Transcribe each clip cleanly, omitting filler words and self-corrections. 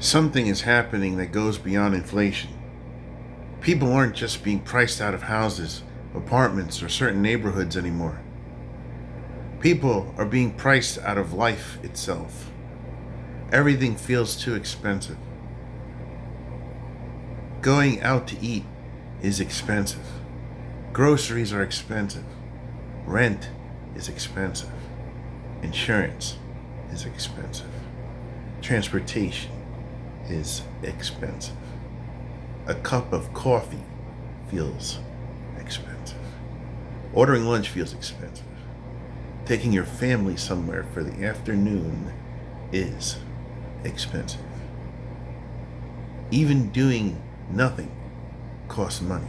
Something is happening that goes beyond inflation. People aren't just being priced out of houses, apartments, or certain neighborhoods anymore. People are being priced out of life itself. Everything feels too expensive. Going out to eat is expensive. Groceries are expensive. Rent is expensive. Insurance is expensive. Transportation is expensive. A cup of coffee feels expensive. Ordering lunch feels expensive. Taking your family somewhere for the afternoon is expensive. Even doing nothing costs money.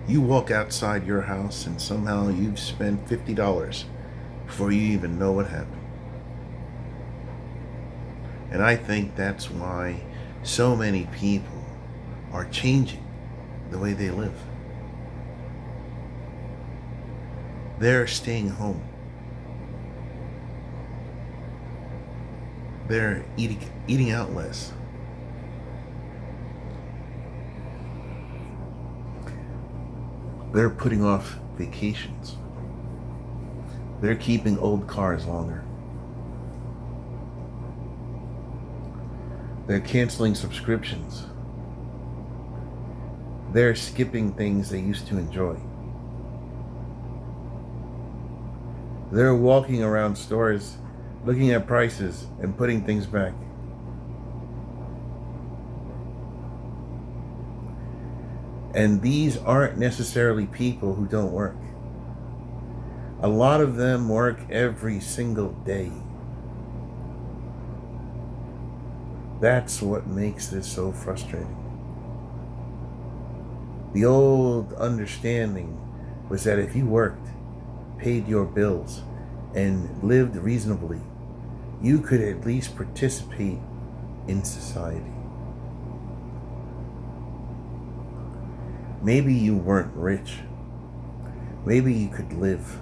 You walk outside your house and somehow you've spent $50 before you even know what happened. And I think that's why so many people are changing the way they live. They're staying home. They're eating out less. They're putting off vacations. They're keeping old cars longer. They're canceling subscriptions. They're skipping things they used to enjoy. They're walking around stores, looking at prices and putting things back. And these aren't necessarily people who don't work. A lot of them work every single day. That's what makes this so frustrating. The old understanding was that if you worked, paid your bills, and lived reasonably, you could at least participate in society. Maybe you weren't rich. Maybe you could live.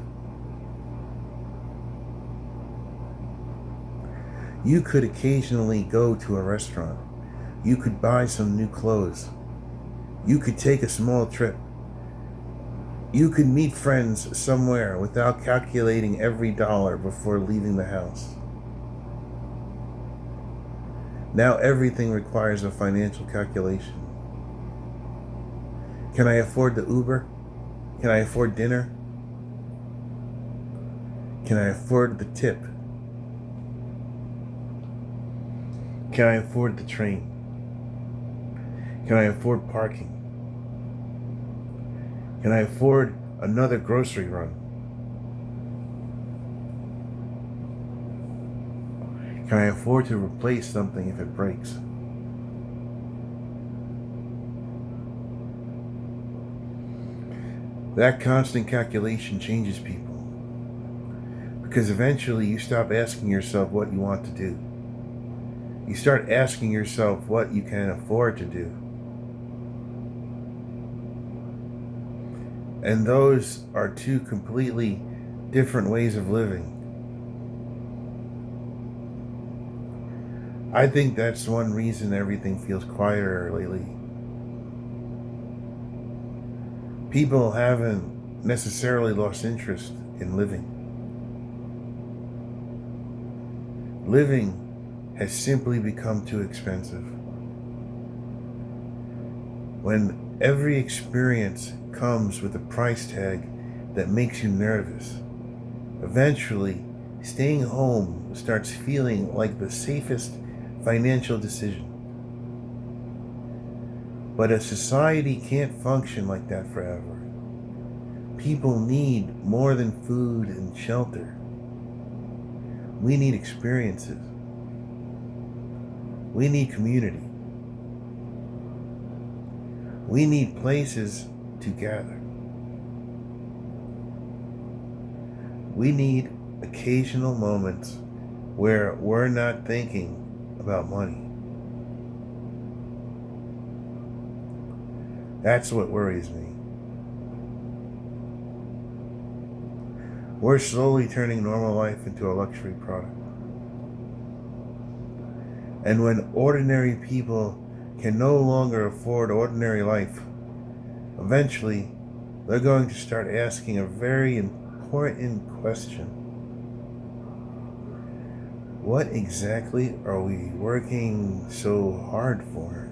You could occasionally go to a restaurant. You could buy some new clothes. You could take a small trip. You could meet friends somewhere without calculating every dollar before leaving the house. Now everything requires a financial calculation. Can I afford the Uber? Can I afford dinner? Can I afford the tip? Can I afford the train? Can I afford parking? Can I afford another grocery run? Can I afford to replace something if it breaks? That constant calculation changes people because eventually you stop asking yourself what you want to do. You start asking yourself what you can afford to do. And those are two completely different ways of living. I think that's one reason everything feels quieter lately. People haven't necessarily lost interest in living. Living has simply become too expensive. When every experience comes with a price tag that makes you nervous, eventually staying home starts feeling like the safest financial decision. But a society can't function like that forever. People need more than food and shelter. We need experiences. We need community. We need places to gather. We need occasional moments where we're not thinking about money. That's what worries me. We're slowly turning normal life into a luxury product. And when ordinary people can no longer afford ordinary life, eventually they're going to start asking a very important question. What exactly are we working so hard for?